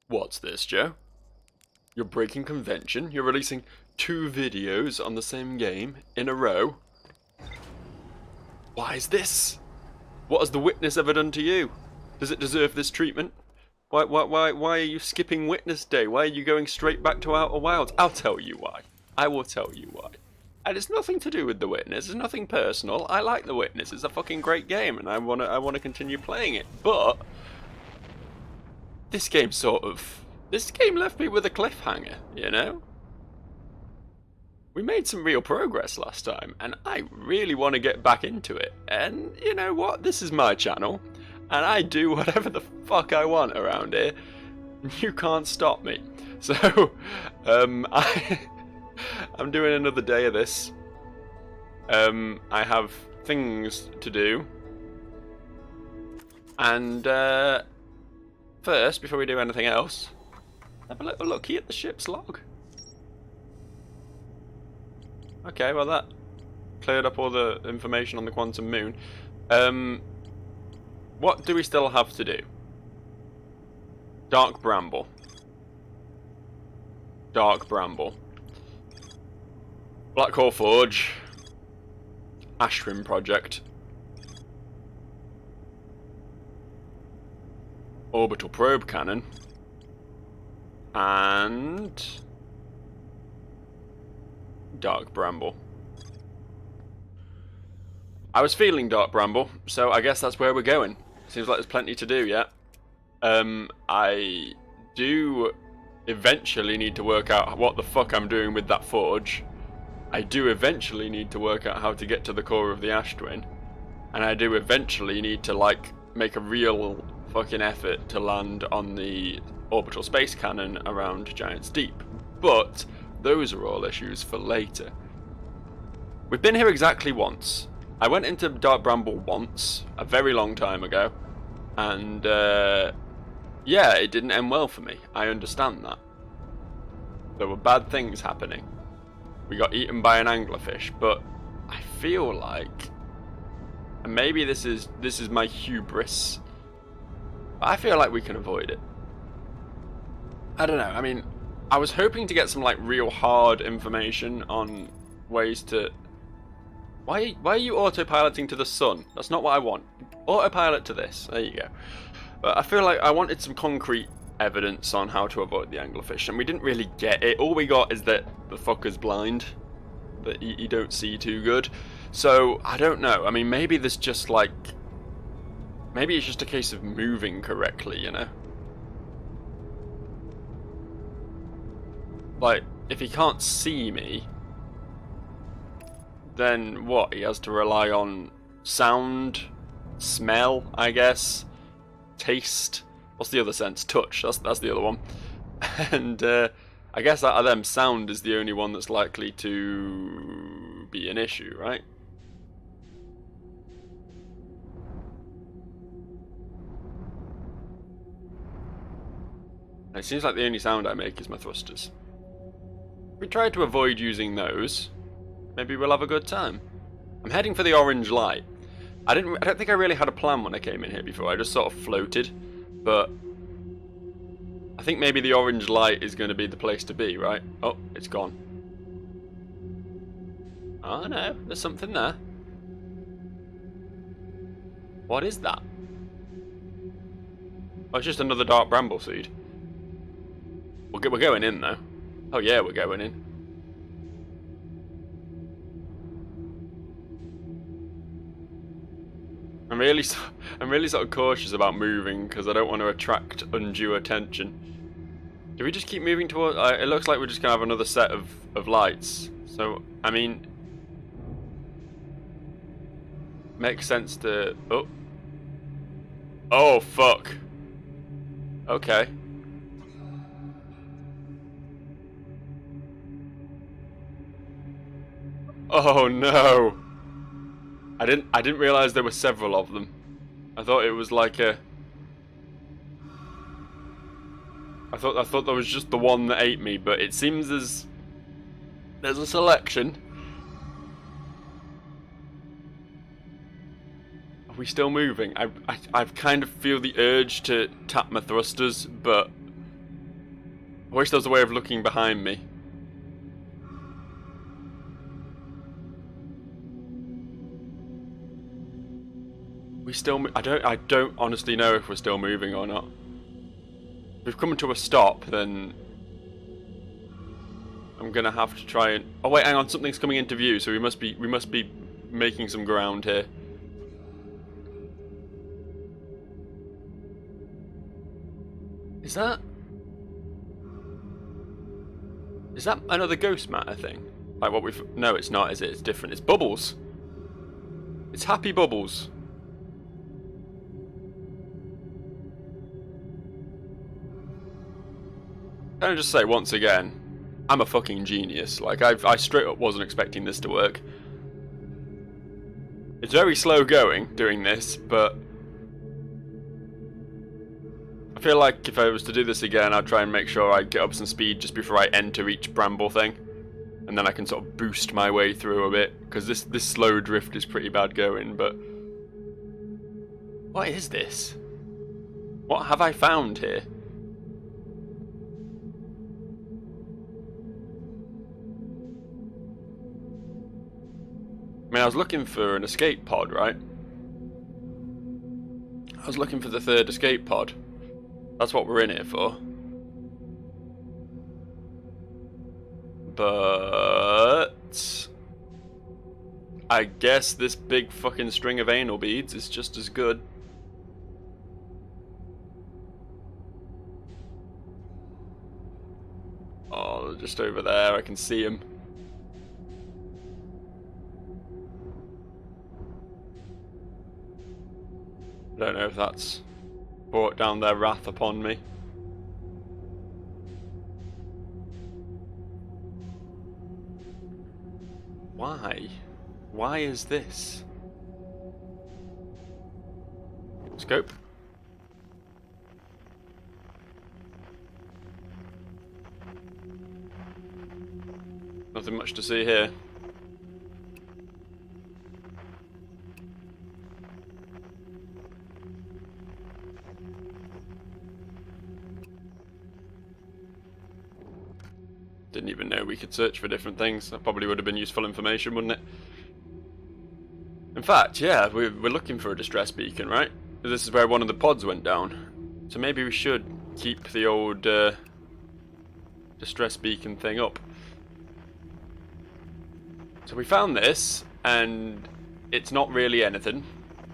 What's this, Joe? You're breaking convention? You're releasing 2 videos on the same game in a row? Why is this? What has the witness ever done to you? Does it deserve this treatment? Why are you skipping witness day? Why are you going straight back to Outer Wilds? I'll tell you why. I will tell you why. And it's nothing to do with the witness. It's nothing personal. I like the witness. It's a fucking great game, and I wanna continue playing it. But this game left me with a cliffhanger. You know. We made some real progress last time, and I really want to get back into it. And you know what? This is my channel, and I do whatever the fuck I want around here. You can't stop me. So, I'm doing another day of this. I have things to do. And, first, before we do anything else, have a little looky at the ship's log. Okay, well that cleared up all the information on the Quantum Moon. What do we still have to do? Dark Bramble. Dark Bramble. Black Hole Forge. Ashrim Project. Orbital Probe Cannon. And Dark Bramble. I was feeling Dark Bramble, so I guess that's where we're going. Seems like there's plenty to do, yeah. I do eventually need to work out what the fuck I'm doing with that forge. I do eventually need to work out how to get to the core of the Ash Twin. And I do eventually need to, like, make a real fucking effort to land on the orbital space cannon around Giant's Deep. But those are all issues for later. We've been here exactly once. I went into Dark Bramble once, a very long time ago, and yeah, it didn't end well for me. I understand that. There were bad things happening. We got eaten by an anglerfish, but I feel like, and maybe this is my hubris, but I feel like we can avoid it. I don't know, I mean, I was hoping to get some like real hard information on ways to... Why are you autopiloting to the sun? That's not what I want. Autopilot to this. There you go. But I feel like I wanted some concrete evidence on how to avoid the anglerfish, and we didn't really get it. All we got is that the fucker's blind, that you don't see too good. So I don't know. I mean, maybe there's just like, maybe it's just a case of moving correctly, you know? Like, if he can't see me, then what? He has to rely on sound, smell, I guess, taste. What's the other sense? Touch. That's the other one. And I guess out of them, sound is the only one that's likely to be an issue, right? And it seems like the only sound I make is my thrusters. If we try to avoid using those, maybe we'll have a good time. I'm heading for the orange light. I don't think I really had a plan when I came in here before. I just sort of floated, but I think maybe the orange light is going to be the place to be, right? Oh, it's gone. Oh no, there's something there. What is that? Oh, it's just another dark bramble seed. We're going in though. Oh yeah, we're going in. I'm really sort of cautious about moving because I don't want to attract undue attention. Do we just keep moving toward? It looks like we're just gonna have another set of lights. So I mean, makes sense to. Oh fuck. Okay. Oh no. I didn't realize there were several of them. I thought it was like a... I thought there was just the one that ate me, but it seems there's a selection. Are we still moving? I kind of feel the urge to tap my thrusters, but I wish there was a way of looking behind me. We still... I don't honestly know if we're still moving or not. If we've come to a stop, then I'm gonna have to try and... Oh wait, hang on, something's coming into view, so we must be making some ground here. Is that another ghost matter thing? Like what we've... No, it's not, is it? It's different. It's Bubbles. It's Happy Bubbles. Can I just say once again, I'm a fucking genius. Like, I straight up wasn't expecting this to work. It's very slow going doing this, but I feel like if I was to do this again, I'd try and make sure I get up some speed just before I enter each bramble thing, and then I can sort of boost my way through a bit, because this slow drift is pretty bad going. But what is this? What have I found here? I mean, I was looking for an escape pod, right? I was looking for the third escape pod. That's what we're in here for. But I guess this big fucking string of anal beads is just as good. Oh, just over there, I can see him. I don't know if that's brought down their wrath upon me. Why? Why is this? Scope. Nothing much to see here. Didn't even know we could search for different things. That probably would have been useful information, wouldn't it? In fact, yeah, we're looking for a distress beacon, right? This is where one of the pods went down. So maybe we should keep the old distress beacon thing up. So we found this, and it's not really anything.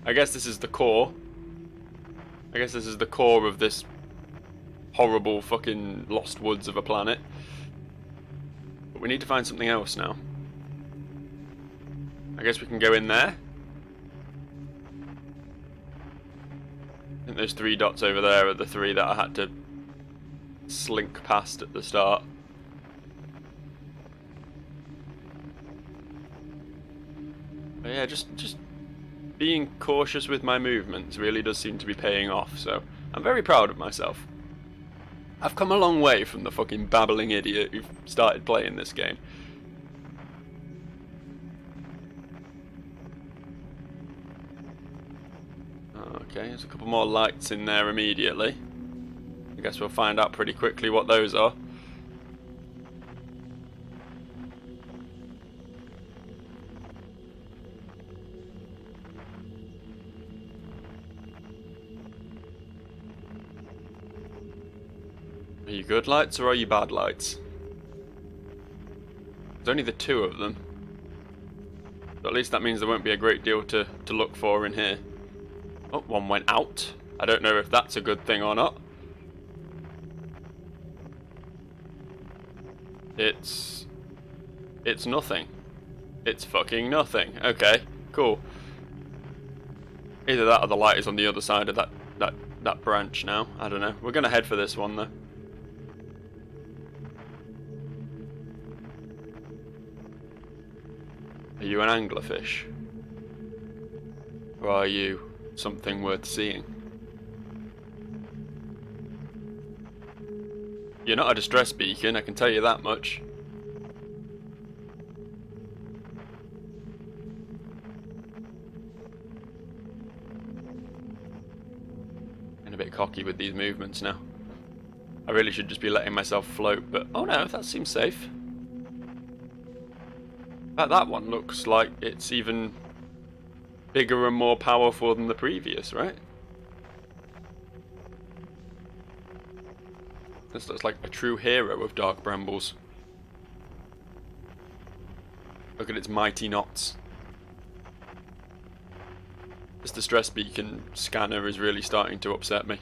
I guess this is the core. I guess this is the core of this horrible fucking lost woods of a planet. We need to find something else now. I guess we can go in there. I think those 3 dots over there are the 3 that I had to slink past at the start. But yeah, just being cautious with my movements really does seem to be paying off, so I'm very proud of myself. I've come a long way from the fucking babbling idiot who started playing this game. Okay, there's a couple more lights in there immediately. I guess we'll find out pretty quickly what those are. Are you good lights or are you bad lights? There's only the 2 of them. But at least that means there won't be a great deal to look for in here. Oh, one went out. I don't know if that's a good thing or not. It's nothing. It's fucking nothing. Okay, cool. Either that or the light is on the other side of that branch now. I don't know. We're gonna head for this one though. Are you an anglerfish? Or are you something worth seeing? You're not a distress beacon, I can tell you that much. And a bit cocky with these movements now. I really should just be letting myself float, but oh no, that seems safe. That one looks like it's even bigger and more powerful than the previous, right? This looks like a true hero of Dark Brambles. Look at its mighty knots. This distress beacon scanner is really starting to upset me.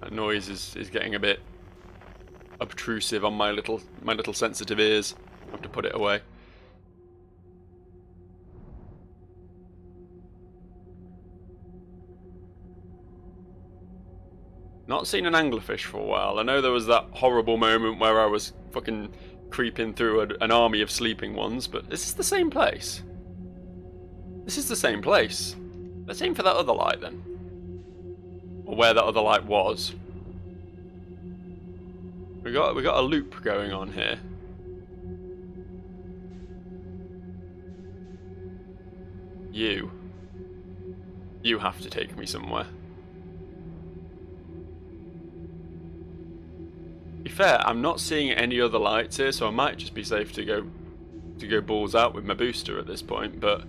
That noise is getting a bit obtrusive on my little sensitive ears. I have to put it away. Not seen an anglerfish for a while. I know there was that horrible moment where I was fucking creeping through an army of sleeping ones, but this is the same place. This is the same place. Let's aim for that other light then. Or where that other light was. We got a loop going on here. You have to take me somewhere. To be fair, I'm not seeing any other lights here, so I might just be safe to go balls out with my booster at this point, but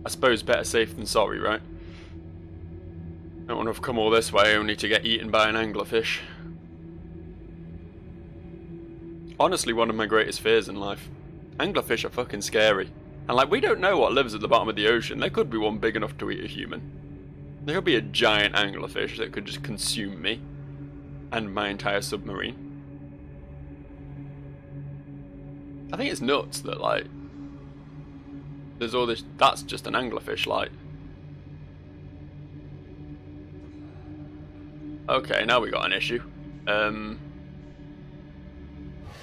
I suppose better safe than sorry, right? I don't want to have come all this way only to get eaten by an anglerfish. Honestly, one of my greatest fears in life. Anglerfish are fucking scary. And like, we don't know what lives at the bottom of the ocean. There could be one big enough to eat a human. There could be a giant anglerfish that could just consume me. And my entire submarine. I think it's nuts that, like, there's all this. That's just an anglerfish light. Okay, now we got an issue.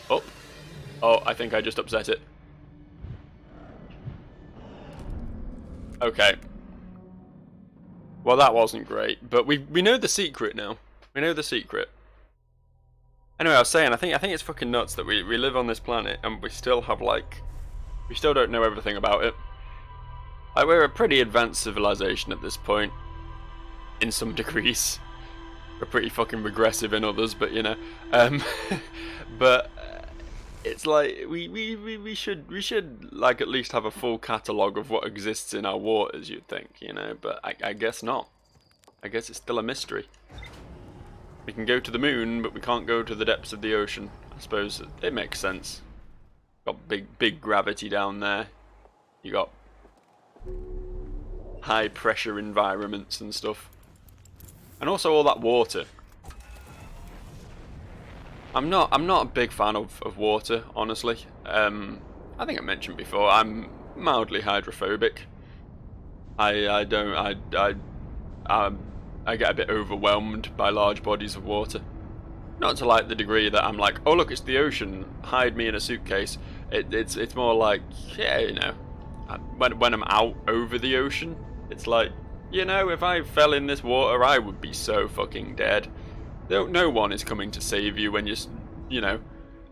Oh, I think I just upset it. Okay. Well, that wasn't great, but we know the secret now. We know the secret. Anyway, I was saying, I think it's fucking nuts that we live on this planet and we still have, like, we still don't know everything about it. Like, we're a pretty advanced civilization at this point, in some degrees. We're pretty fucking regressive in others, but you know, but it's like we should like at least have a full catalogue of what exists in our waters, you'd think, you know, but I guess not. I guess it's still a mystery. We can go to the moon, but we can't go to the depths of the ocean. I suppose it makes sense. Got big gravity down there. You got high pressure environments and stuff. And also all that water. I'm not a big fan of water, honestly. I think I mentioned before, I'm mildly hydrophobic. I get a bit overwhelmed by large bodies of water. Not to like the degree that I'm like, oh look, it's the ocean, hide me in a suitcase. It's more like, yeah, you know, when I'm out over the ocean, it's like, you know, if I fell in this water, I would be so fucking dead. No one is coming to save you when you're, you know,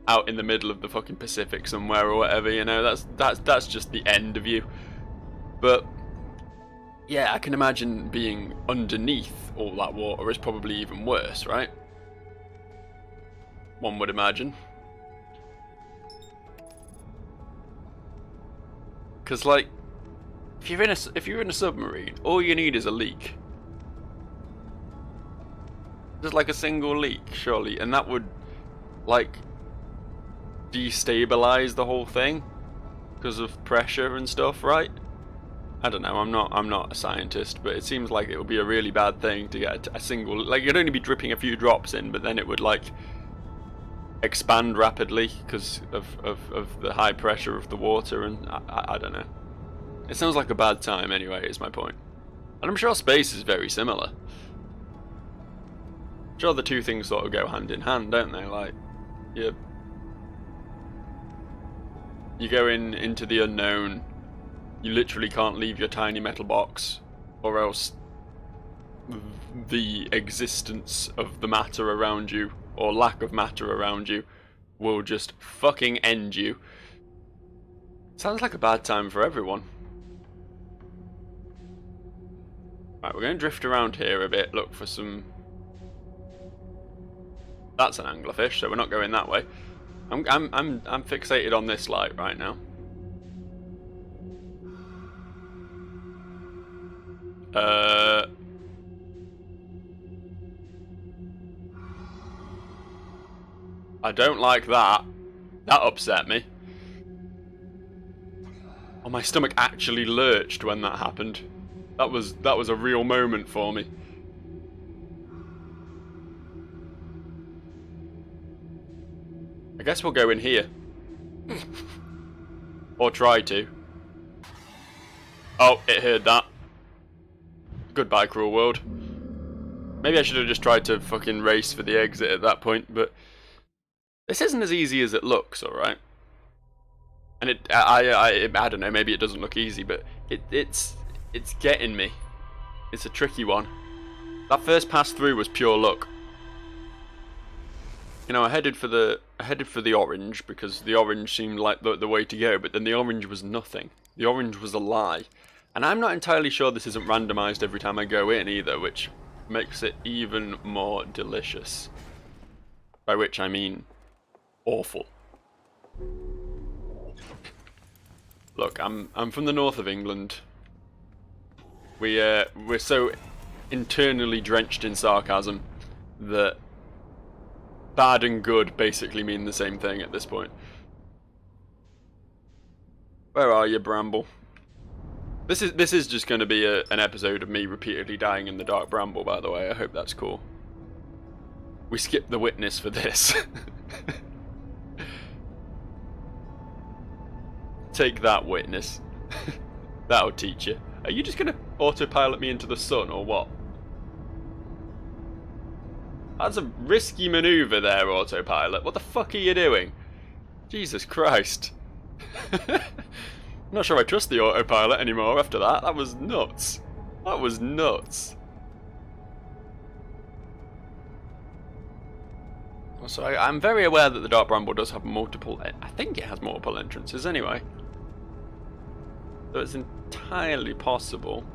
out in the middle of the fucking Pacific somewhere or whatever, you know, that's just the end of you. But yeah, I can imagine being underneath all that water is probably even worse, right? One would imagine. Because, like, if you're in a submarine, all you need is a leak. Just like a single leak, surely, and that would, like, destabilize the whole thing because of pressure and stuff, right? I don't know. I'm not a scientist, but it seems like it would be a really bad thing to get a single. Like, you'd only be dripping a few drops in, but then it would, like, expand rapidly because of the high pressure of the water, and I don't know. It sounds like a bad time anyway, is my point. And I'm sure space is very similar. I'm sure the two things sort of go hand in hand, don't they? Like, you go into the unknown, you literally can't leave your tiny metal box, or else the existence of the matter around you, or lack of matter around you, will just fucking end you. Sounds like a bad time for everyone. Right, we're going to drift around here a bit, look for some... That's an anglerfish, so we're not going that way. I'm fixated on this light right now. I don't like that. That upset me. Oh, my stomach actually lurched when that happened. That was a real moment for me. I guess we'll go in here. Or try to. Oh, it heard that. Goodbye, cruel world. Maybe I should have just tried to fucking race for the exit at that point, but this isn't as easy as it looks, alright? And I don't know, maybe it doesn't look easy, but it's getting me. It's a tricky one. That first pass through was pure luck. You know, I headed for the orange because the orange seemed like the way to go, but then the orange was nothing. The orange was a lie. And I'm not entirely sure this isn't randomized every time I go in either, which makes it even more delicious. By which I mean awful. Look, I'm from the north of England. We're so internally drenched in sarcasm that bad and good basically mean the same thing at this point. Where are you, Bramble? This is just going to be an episode of me repeatedly dying in the dark bramble, by the way. I hope that's cool. We skipped the witness for this. Take that, witness. That'll teach you. Are you just going to autopilot me into the sun, or what? That's a risky maneuver there, autopilot. What the fuck are you doing? Jesus Christ. I'm not sure I trust the autopilot anymore after that. That was nuts. That was nuts. So I'm very aware that the Dark Bramble does have multiple... I think it has multiple entrances anyway. So it's entirely possible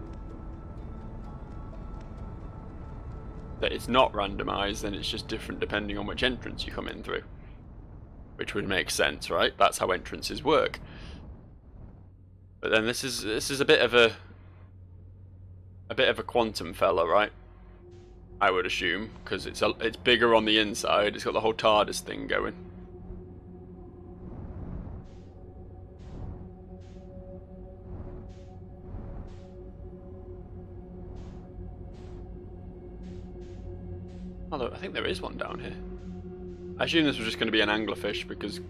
that it's not randomized and it's just different depending on which entrance you come in through. Which would make sense, right? That's how entrances work. But then this is a bit of a quantum fella, right? I would assume, because it's bigger on the inside. It's got the whole TARDIS thing going. Although I think there is one down here. I assume this was just going to be an anglerfish because,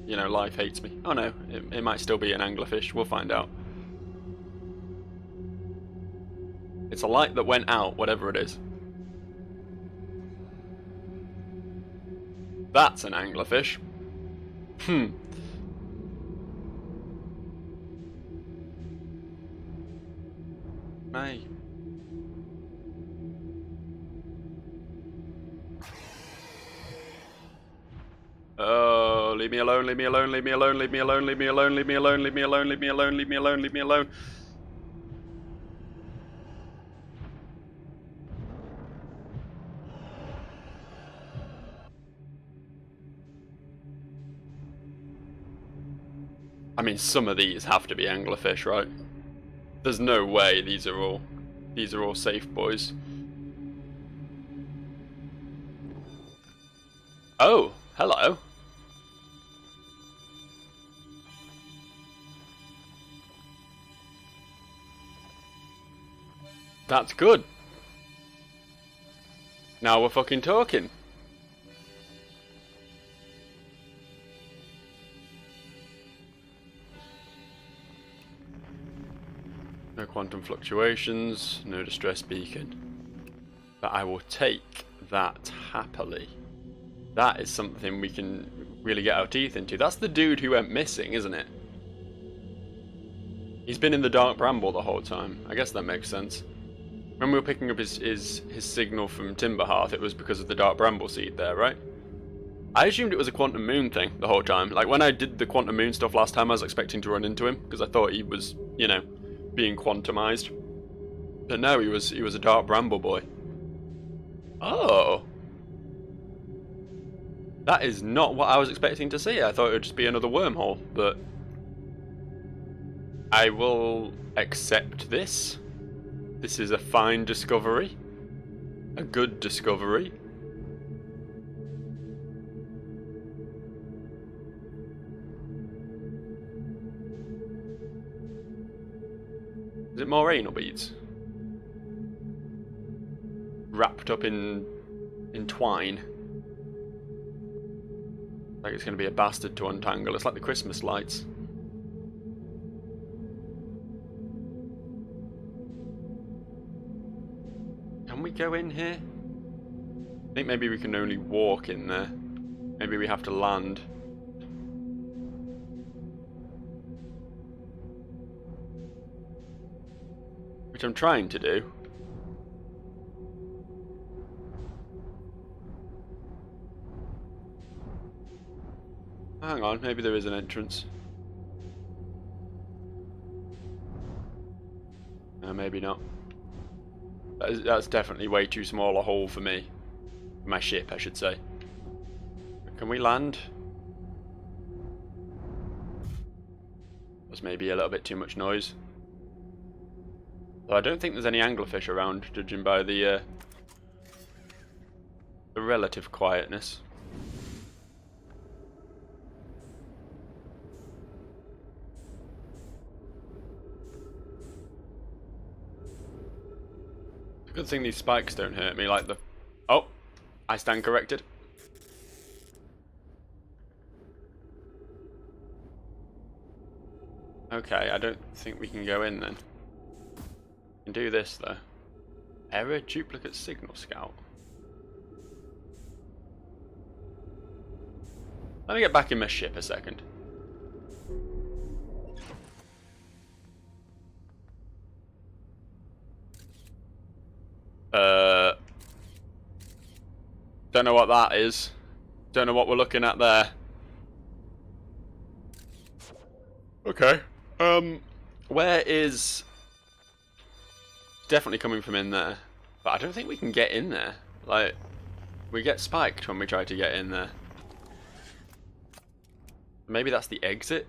you know, life hates me. Oh no, it might still be an anglerfish. We'll find out. It's a light that went out, whatever it is. That's an anglerfish. May. Oh, leave me alone, leave me alone, leave me alone, leave me alone, leave me alone, leave me alone, leave me alone, leave me alone, leave me alone, leave me alone. I mean, some of these have to be anglerfish, right? There's no way these are all safe boys. Oh, hello. That's good. Now we're fucking talking. No quantum fluctuations, no distress beacon. But I will take that happily. That is something we can really get our teeth into. That's the dude who went missing, isn't it? He's been in the Dark Bramble the whole time. I guess that makes sense. When we were picking up his signal from Timberhearth, it was because of the Dark Bramble seed there, right? I assumed it was a Quantum Moon thing the whole time. Like, when I did the Quantum Moon stuff last time, I was expecting to run into him, because I thought he was, you know, being quantumized. But no, he was a Dark Bramble boy. Oh. That is not what I was expecting to see. I thought it would just be another wormhole, but I will accept this. This is a fine discovery. A good discovery. Is it more anal beads? Wrapped up in twine. Like it's going to be a bastard to untangle. It's like the Christmas lights. Can we go in here? I think maybe we can only walk in there. Maybe we have to land. Which I'm trying to do. Hang on, maybe there is an entrance. No, maybe not. That's definitely way too small a hole for me. My ship, I should say. Can we land? There's maybe a little bit too much noise. Though I don't think there's any anglerfish around, judging by the relative quietness. Good thing these spikes don't hurt me like the... Oh! I stand corrected. Okay, I don't think we can go in then. We can do this though. Error duplicate signal scout. Let me get back in my ship a second. Don't know what that is. Don't know what we're looking at there. Okay. Where is... Definitely coming from in there. But I don't think we can get in there. Like, we get spiked when we try to get in there. Maybe that's the exit?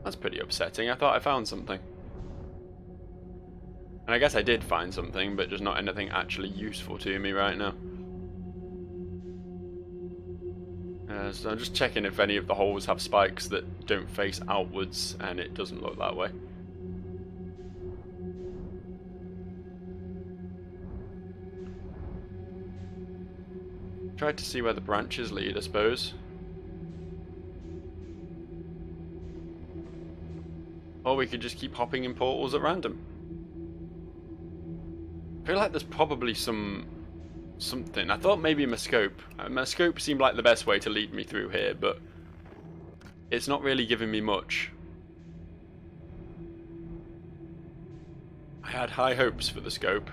That's pretty upsetting. I thought I found something. And I guess I did find something, but just not anything actually useful to me right now. So I'm just checking if any of the holes have spikes that don't face outwards, and it doesn't look that way. Tried to see where the branches lead, I suppose. Or we could just keep hopping in portals at random. I feel like there's probably something. I thought maybe my scope. My scope seemed like the best way to lead me through here, but it's not really giving me much. I had high hopes for the scope,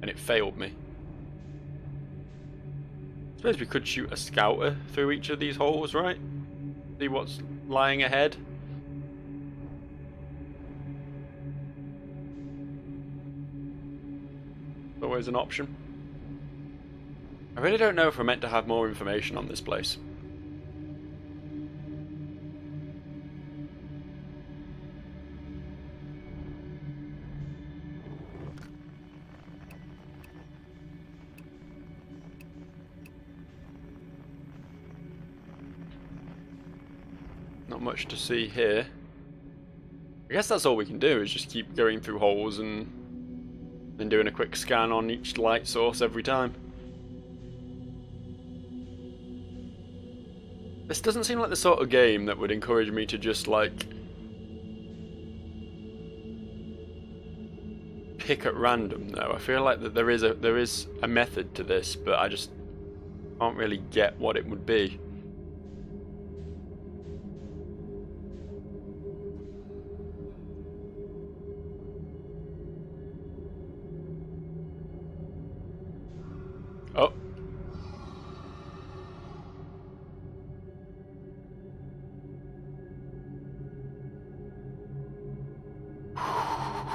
and it failed me. I suppose we could shoot a scouter through each of these holes, right? See what's lying ahead. Always an option. I really don't know if we're meant to have more information on this place. Not much to see here. I guess that's all we can do, is just keep going through holes and then doing a quick scan on each light source every time. This doesn't seem like the sort of game that would encourage me to just, like, pick at random, though. I feel like that there is a method to this, but I just can't really get what it would be. Oh.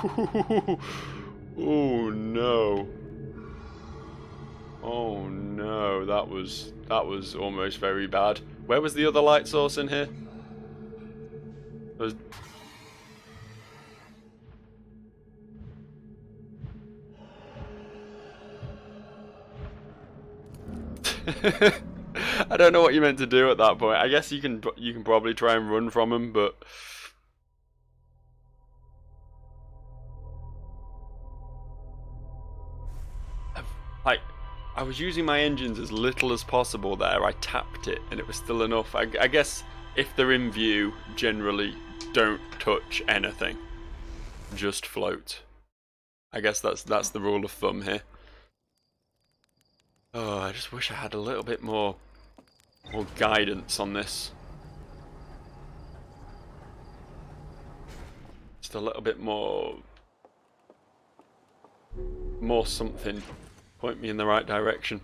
Oh no. Oh no, that was almost very bad. Where was the other light source in here? Was... I don't know what you meant to do at that point. I guess you can probably try and run from him, but like, I was using my engines as little as possible there. I tapped it and it was still enough. I guess if they're in view, generally don't touch anything. Just float. I guess that's the rule of thumb here. Oh, I just wish I had a little bit more guidance on this. Just a little bit more something. Point me in the right direction.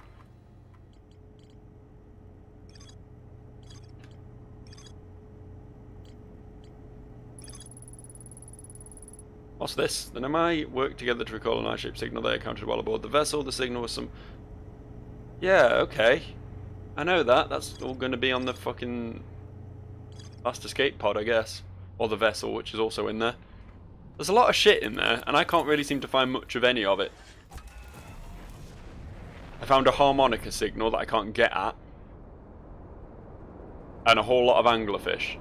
What's this? The Nomai worked together to recall an I-shaped signal they encountered while aboard the vessel. The signal was some... Yeah, okay. I know that. That's all going to be on the fucking last escape pod, I guess. Or the vessel, which is also in there. There's a lot of shit in there, and I can't really seem to find much of any of it. I found a harmonica signal that I can't get at. And a whole lot of anglerfish.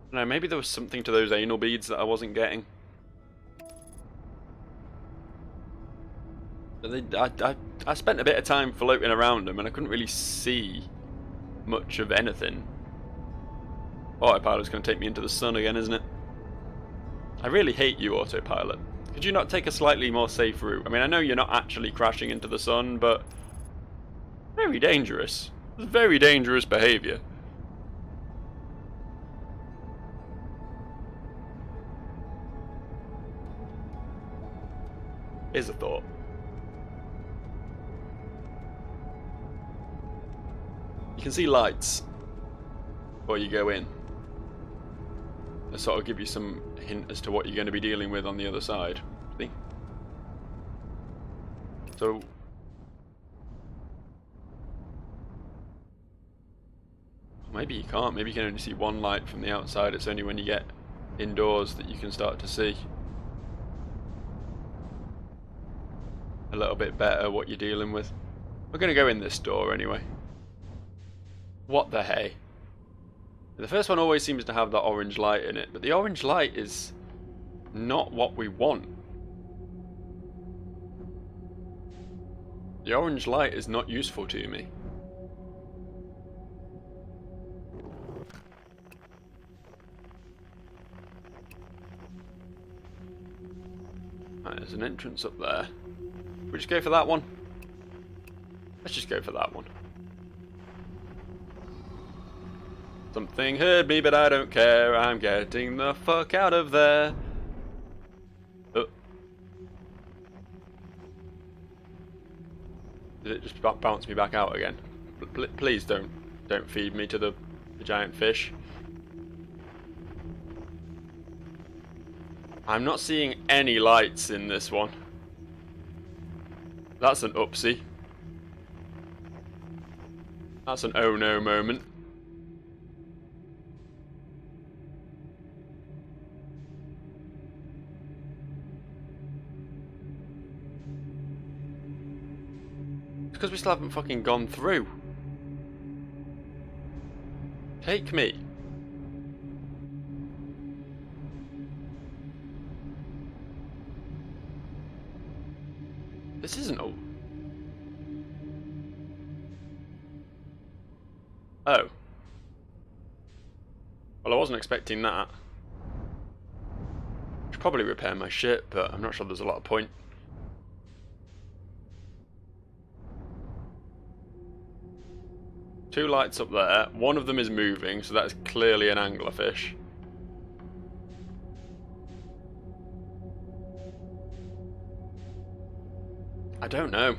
I don't know, maybe there was something to those anal beads that I wasn't getting. I spent a bit of time floating around them and I couldn't really see much of anything. Autopilot's going to take me into the sun again, isn't it? I really hate you, autopilot. Could you not take a slightly more safe route? I mean, I know you're not actually crashing into the sun, but... very dangerous. It's very dangerous behaviour. Here's a thought. You can see lights before you go in. They sort of give you some hint as to what you're going to be dealing with on the other side. See? So... maybe you can't. Maybe you can only see one light from the outside. It's only when you get indoors that you can start to see a little bit better what you're dealing with. We're going to go in this door anyway. What the hey? The first one always seems to have that orange light in it, but the orange light is not what we want. The orange light is not useful to me. Right, there's an entrance up there. We just go for that one? Let's just go for that one. Something heard me, but I don't care. I'm getting the fuck out of there. Oh. Did it just bounce me back out again? Please don't feed me to the giant fish. I'm not seeing any lights in this one. That's an upsie. That's an oh no moment. It's because we still haven't fucking gone through. Take me. This isn't all. Oh. Well, I wasn't expecting that. Should probably repair my ship, but I'm not sure there's a lot of point. Two lights up there. One of them is moving, so that is clearly an anglerfish. I don't know.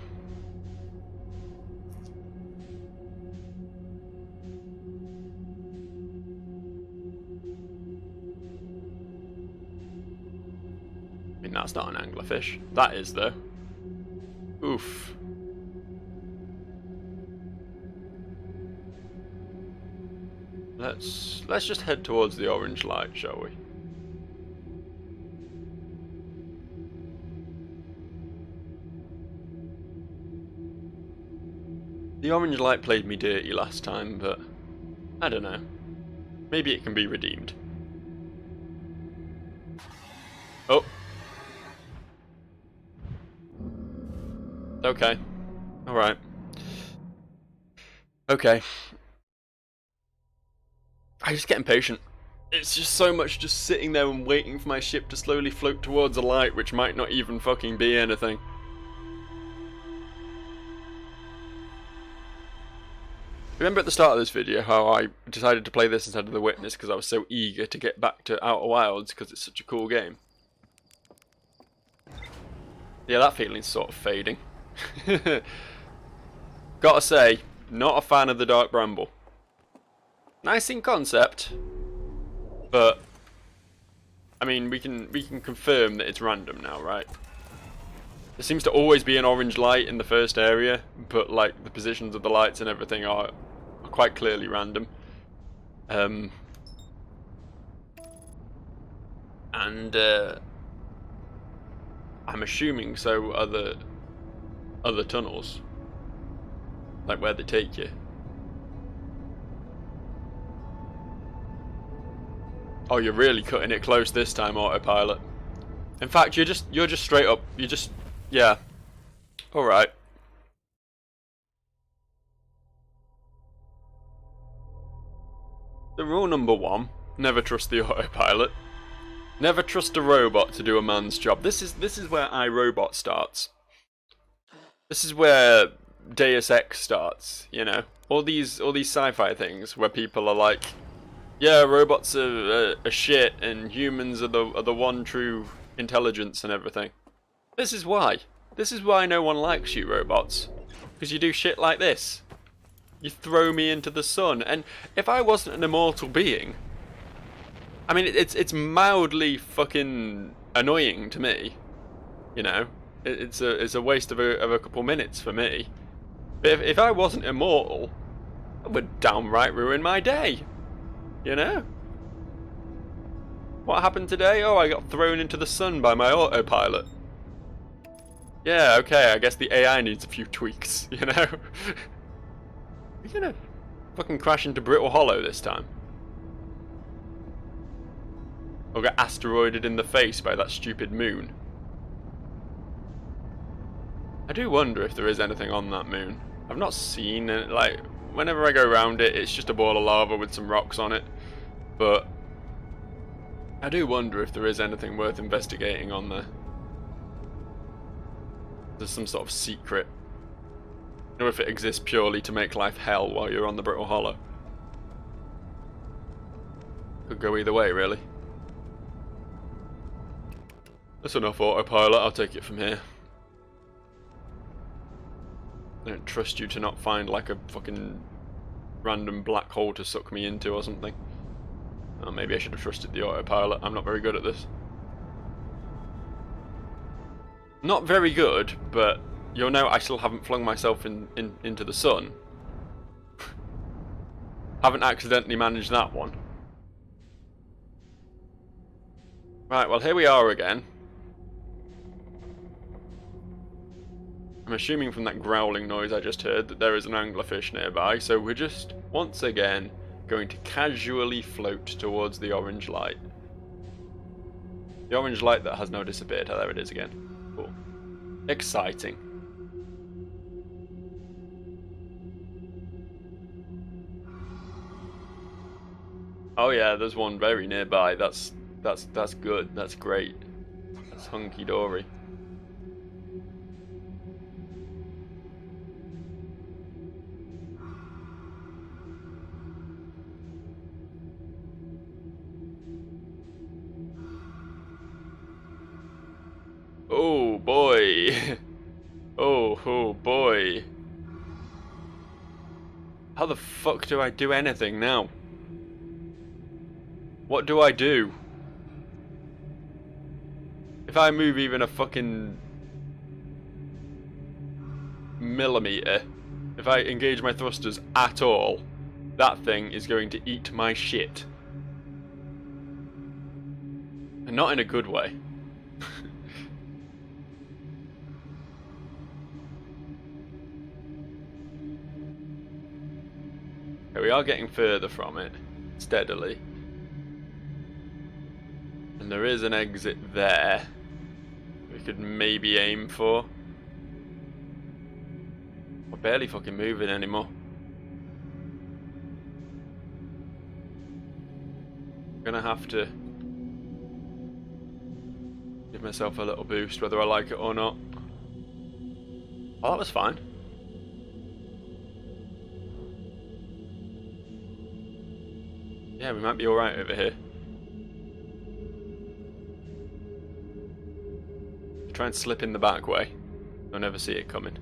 that's not an anglerfish. That is, though. Oof. Let's just head towards the orange light, shall we? The orange light played me dirty last time, but I don't know. Maybe it can be redeemed. Oh. Okay. Alright. Okay. I just get impatient. It's just so much just sitting there and waiting for my ship to slowly float towards a light which might not even fucking be anything. Remember at the start of this video how I decided to play this instead of The Witness because I was so eager to get back to Outer Wilds because it's such a cool game? Yeah, that feeling's sort of fading. Gotta say, not a fan of the Dark Bramble. Nice in concept, but I mean we can confirm that it's random now, right? There seems to always be an orange light in the first area, but like the positions of the lights and everything are quite clearly random. I'm assuming so other tunnels, like where they take you. Oh, you're really cutting it close this time, autopilot. In fact, you're just straight up. Yeah. All right. The rule number 1: never trust the autopilot. Never trust a robot to do a man's job. This is where iRobot starts. This is where Deus Ex starts. You know, all these sci-fi things where people are like, yeah, robots are shit, and humans are the one true intelligence and everything. This is why. This is why no one likes you, robots. Because you do shit like this. You throw me into the sun, and if I wasn't an immortal being, I mean, it's mildly fucking annoying to me. You know, it's a waste of a couple minutes for me. But if I wasn't immortal, it would downright ruin my day. You know? What happened today? Oh, I got thrown into the sun by my autopilot. Yeah, okay, I guess the AI needs a few tweaks, you know? You're gonna fucking crash into Brittle Hollow this time. Or get asteroided in the face by that stupid moon. I do wonder if there is anything on that moon. I've not seen it, like, whenever I go around it, it's just a ball of lava with some rocks on it. But I do wonder if there is anything worth investigating on there. There's some sort of secret. Or if it exists purely to make life hell while you're on the Brittle Hollow. Could go either way, really. That's enough autopilot, I'll take it from here. I don't trust you to not find like a fucking random black hole to suck me into or something. Oh, maybe I should have trusted the autopilot. I'm not very good at this. Not very good, but you'll know I still haven't flung myself into the sun. Haven't accidentally managed that one. Right, well here we are again. I'm assuming from that growling noise I just heard that there is an anglerfish nearby, so we're just, once again, going to casually float towards the orange light. The orange light that has now disappeared. Oh, there it is again. Cool. Exciting. Oh yeah, there's one very nearby. That's good. That's great. That's hunky-dory. Oh boy. Oh boy. How the fuck do I do anything now? What do I do? If I move even a fucking millimeter, if I engage my thrusters at all, that thing is going to eat my shit. And not in a good way. Okay, we are getting further from it, steadily. And there is an exit there we could maybe aim for. We're barely fucking moving anymore. I'm gonna have to give myself a little boost whether I like it or not. Oh, that was fine. Yeah, we might be alright over here. Try and slip in the back way. You'll never see it coming.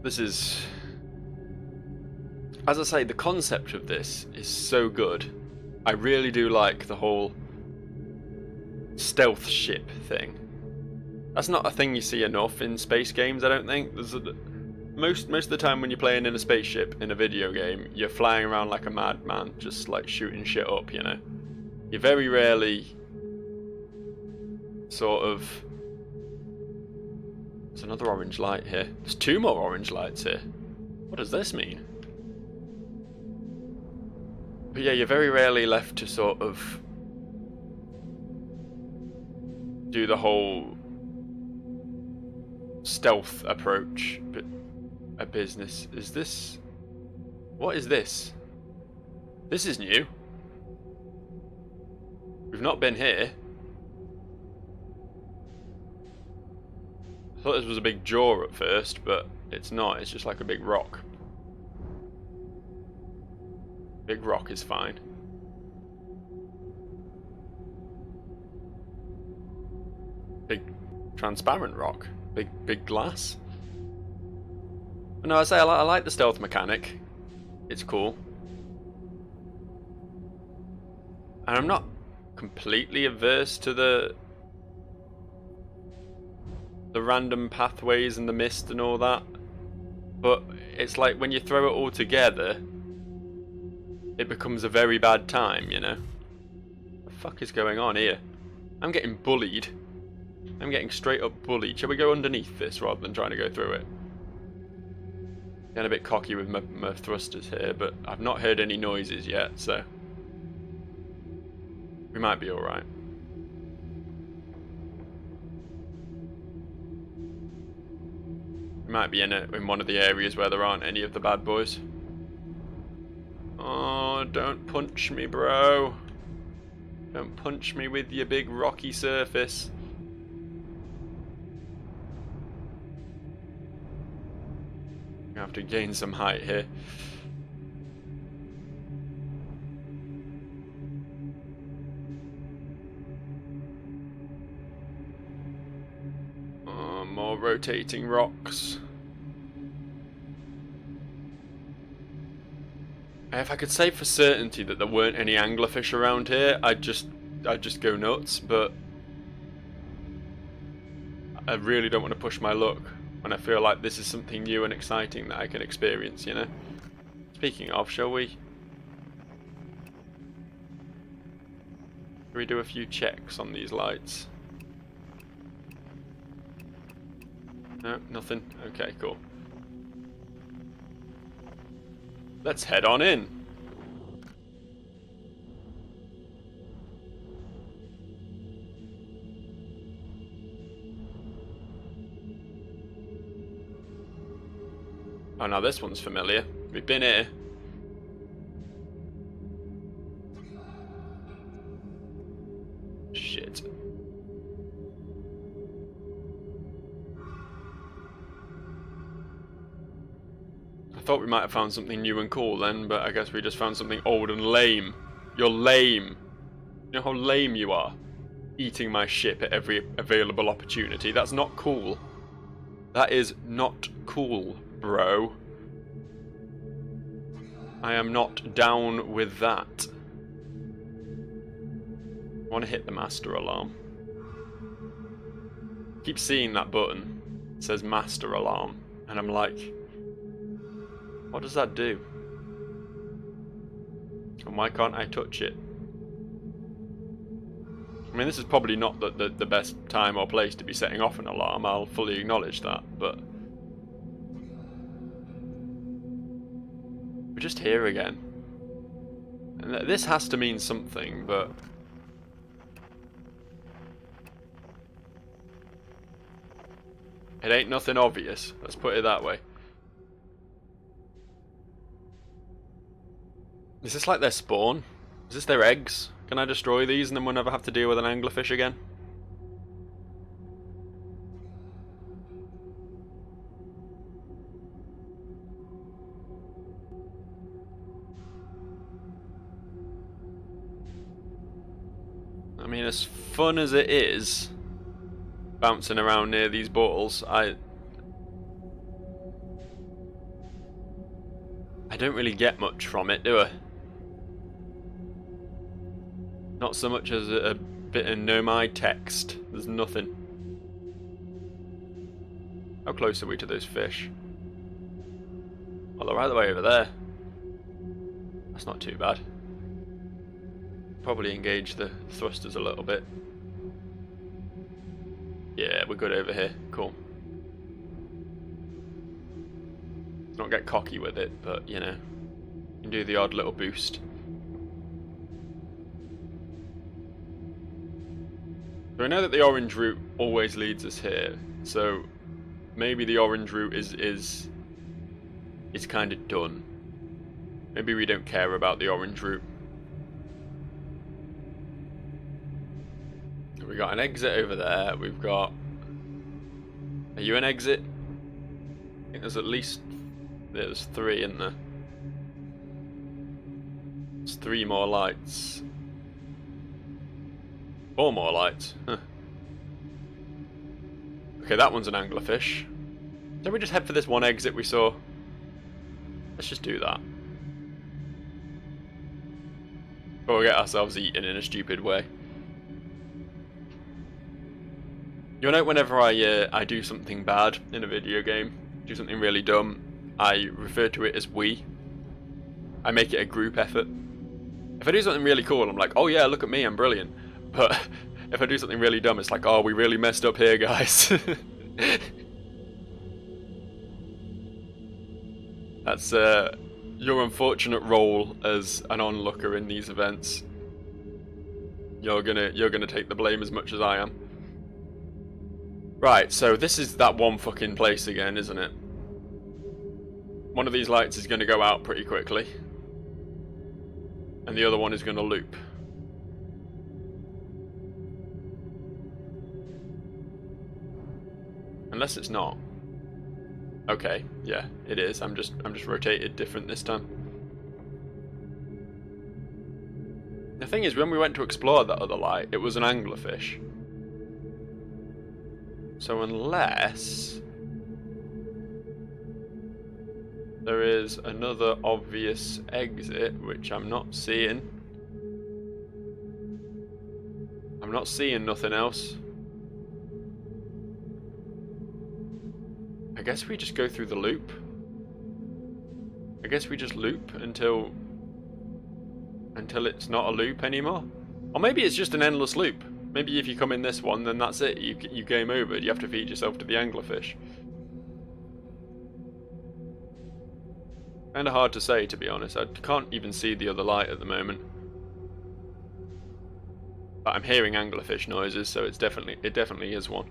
This is... As I say, the concept of this is so good. I really do like the whole stealth ship thing. That's not a thing you see enough in space games, I don't think. Most of the time when you're playing in a spaceship in a video game, you're flying around like a madman, just like shooting shit up, you know? You very rarely sort of... There's another orange light here. There's 2 more orange lights here. What does this mean? But yeah, you're very rarely left to sort of do the whole stealth approach, but a business. Is this... What is this? This is new. We've not been here. I thought this was a big jaw at first, but it's not. It's just like a big rock. Big rock is fine. Big transparent rock. Big glass. But no, I like the stealth mechanic. It's cool. And I'm not completely averse to the random pathways and the mist and all that. But it's like when you throw it all together, it becomes a very bad time, you know? What the fuck is going on here? I'm getting bullied. I'm getting straight up bullied. Shall we go underneath this rather than trying to go through it? Getting a bit cocky with my thrusters here, but I've not heard any noises yet, so we might be alright. We might be in one of the areas where there aren't any of the bad boys. Oh, don't punch me, bro. Don't punch me with your big rocky surface. I have to gain some height here. Oh, more rotating rocks. If I could say for certainty that there weren't any anglerfish around here, I'd just go nuts, but I really don't want to push my luck when I feel like this is something new and exciting that I can experience, you know? Speaking of, shall we do a few checks on these lights? No, nothing? Okay, cool. Let's head on in. Oh, now this one's familiar. We've been here. Shit. I thought we might have found something new and cool then, but I guess we just found something old and lame. You're lame. You know how lame you are? eating my ship at every available opportunity. That's not cool. That is not cool, bro. I am not down with that. I want to hit the master alarm. Keep seeing that button. It says master alarm. And I'm like, what does that do? And why can't I touch it? I mean, this is probably not the best time or place to be setting off an alarm, I'll fully acknowledge that, but... we're just here again. And this has to mean something, but... it ain't nothing obvious, let's put it that way. Is this like their spawn? Is this their eggs? Can I destroy these and then we'll never have to deal with an anglerfish again? I mean, as fun as it is bouncing around near these balls, I don't really get much from it, do I? Not so much as a bit of nomai text. There's nothing. How close are we to those fish? Well, they're right the way over there. That's not too bad. Probably engage the thrusters a little bit. Yeah, we're good over here. Cool. Not get cocky with it, but you know, you can do the odd little boost. So I know that the orange route always leads us here, so maybe the orange route is kind of done. Maybe we don't care about the orange route. We got an exit over there. We've got. Are you an exit? I think there's at least. There's 3 in there. There's 3 more lights. 4 more lights. Huh. Okay, that one's an anglerfish. Don't we just head for this one exit we saw? Let's just do that. Or we'll get ourselves eaten in a stupid way. You know, whenever I do something bad in a video game, do something really dumb, I refer to it as we. I make it a group effort. If I do something really cool, I'm like, oh yeah, look at me, I'm brilliant. But if I do something really dumb, it's like, oh, we really messed up here, guys. That's your unfortunate role as an onlooker in these events. You're gonna take the blame as much as I am. Right, so this is that one fucking place again, isn't it? One of these lights is gonna go out pretty quickly. And the other one is gonna loop. Unless it's not. Okay, yeah, it is. I'm just rotated different this time. The thing is, when we went to explore that other light, it was an anglerfish. So unless there is another obvious exit, which I'm not seeing. I'm not seeing nothing else. I guess we just go through the loop. I guess we just loop until it's not a loop anymore. Or maybe it's just an endless loop. Maybe if you come in this one, then that's it. You game over. You have to feed yourself to the anglerfish. Kind of hard to say, to be honest. I can't even see the other light at the moment. But I'm hearing anglerfish noises, so it definitely is one.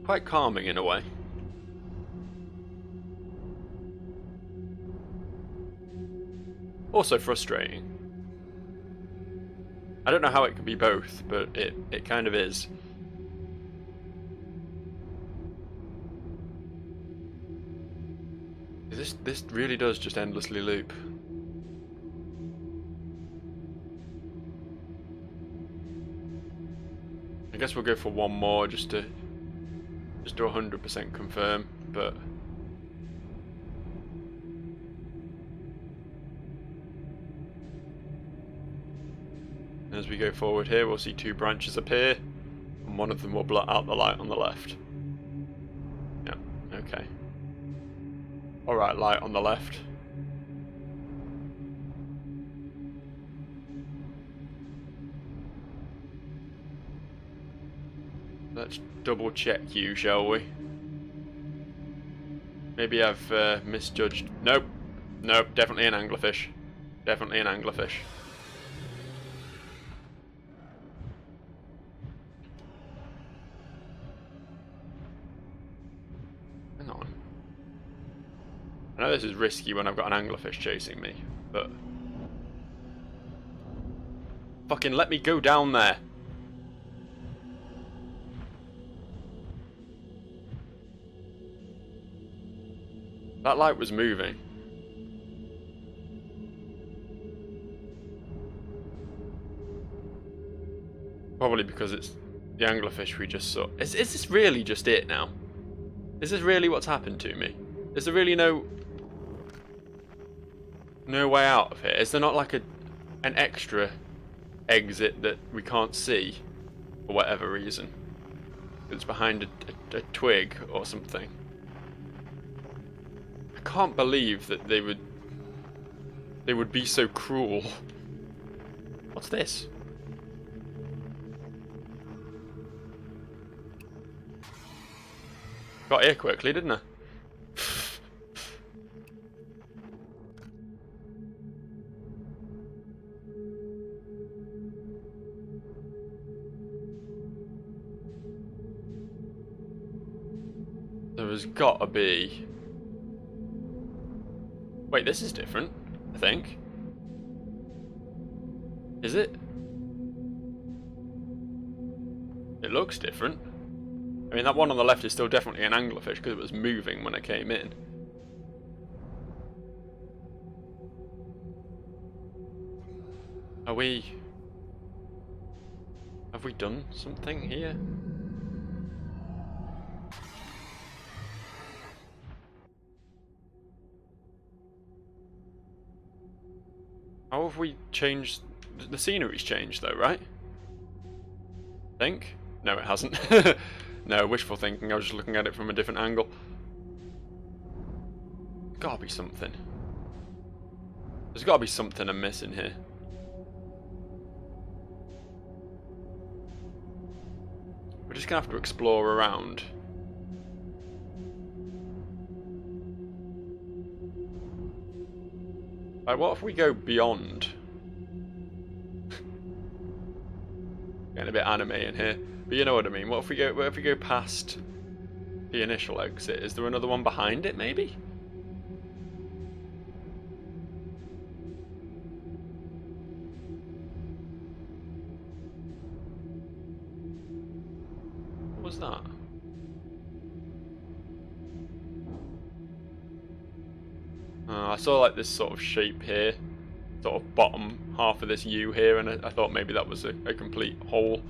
quite calming in a way. Also frustrating. I don't know how it can be both, but it kind of is. This really does just endlessly loop. I guess we'll go for one more just to 100% confirm, but as we go forward here, we'll see two branches appear, and one of them will blot out the light on the left. Yeah, okay. Alright, light on the left. Let's double check you, shall we? Maybe I've misjudged. Nope. Nope, definitely an anglerfish. Definitely an anglerfish. Hang on. I know this is risky when I've got an anglerfish chasing me, but... fucking let me go down there. That light was moving. Probably because it's the anglerfish we just saw. Is this really just it now? Is this really what's happened to me? Is there really no way out of here? Is there not like an extra exit that we can't see for whatever reason? It's behind a twig or something. I can't believe that they would be so cruel. What's this? Got here quickly, didn't I? There's gotta be... Wait, this is different, I think. Is it? It looks different. I mean, that one on the left is still definitely an anglerfish because it was moving when I came in. Have we done something here? How have we changed? The scenery's changed though, right? Think? No, it hasn't. No, wishful thinking. I was just looking at it from a different angle. Gotta be something. There's gotta be something I'm missing here. We're just gonna have to explore around. Like, what if we go beyond? Getting a bit anime in here, but you know what I mean. What if we go past the initial exit? Is there another one behind it, maybe? What was that? I saw like this sort of shape here, sort of bottom half of this U here, and I thought maybe that was a complete hole.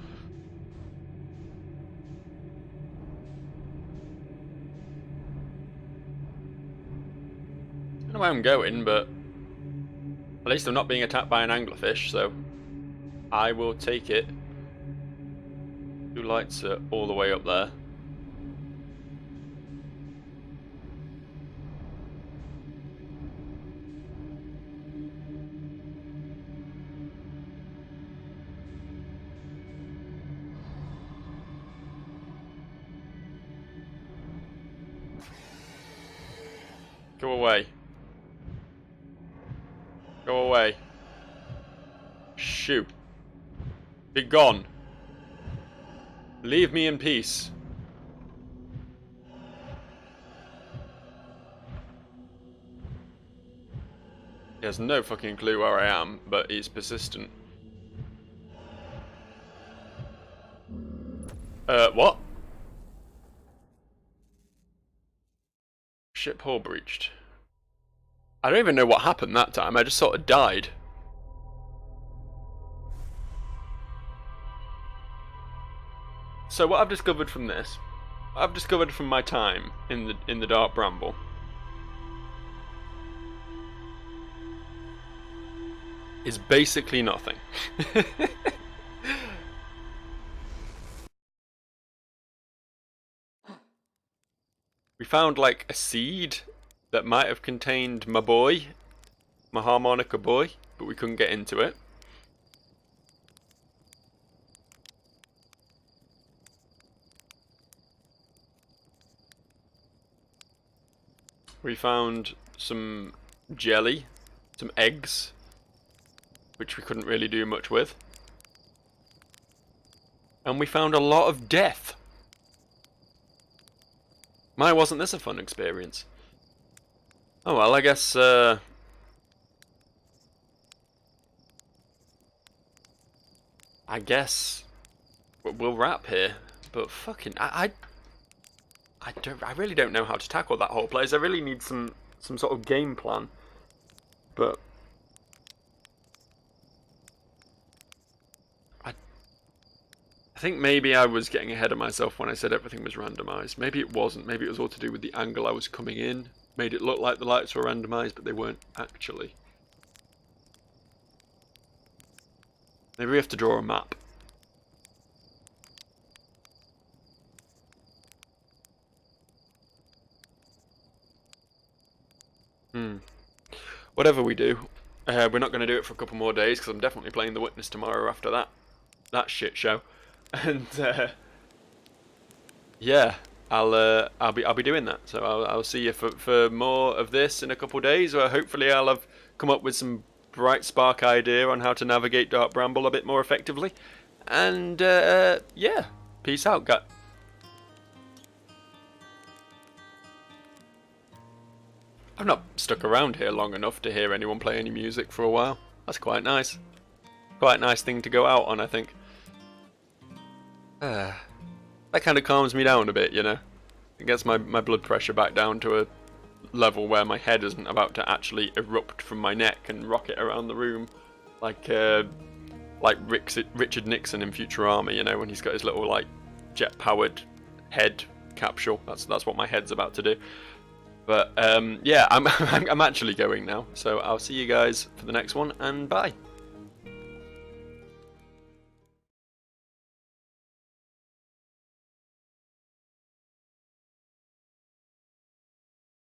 I don't know where I'm going, but at least I'm not being attacked by an anglerfish, so I will take it. Two lights are all the way up there. Go away. Go away. Shoo. Be gone. Leave me in peace. He has no fucking clue where I am, but he's persistent. What? Ship hull breached. I don't even know what happened that time, I just sort of died. So what I've discovered from this, I've discovered from my time in the Dark Bramble, is basically nothing. We found like a seed that might have contained my boy, my harmonica boy, but we couldn't get into it. We found some jelly, some eggs, which we couldn't really do much with. And we found a lot of death. My, wasn't this a fun experience? Oh well, I guess, we'll wrap here. But fucking, I really don't know how to tackle that whole place. I really need some sort of game plan. But I think maybe I was getting ahead of myself when I said everything was randomized. Maybe it wasn't. Maybe it was all to do with the angle I was coming in. Made it look like the lights were randomized, but they weren't actually. Maybe we have to draw a map. Whatever we do, we're not going to do it for a couple more days because I'm definitely playing The Witness tomorrow after that shit show. And yeah, I'll be doing that. So I'll see you for more of this in a couple of days, or hopefully I'll have come up with some bright spark idea on how to navigate Dark Bramble a bit more effectively. And yeah, peace out, guys. I've not stuck around here long enough to hear anyone play any music for a while. That's quite nice. Quite a nice thing to go out on, I think. That kind of calms me down a bit, you know. It gets my blood pressure back down to a level where my head isn't about to actually erupt from my neck and rocket around the room like Richard Nixon in Futurama, you know, when he's got his little like jet-powered head capsule. That's what my head's about to do. But yeah, I'm actually going now. So I'll see you guys for the next one, and bye.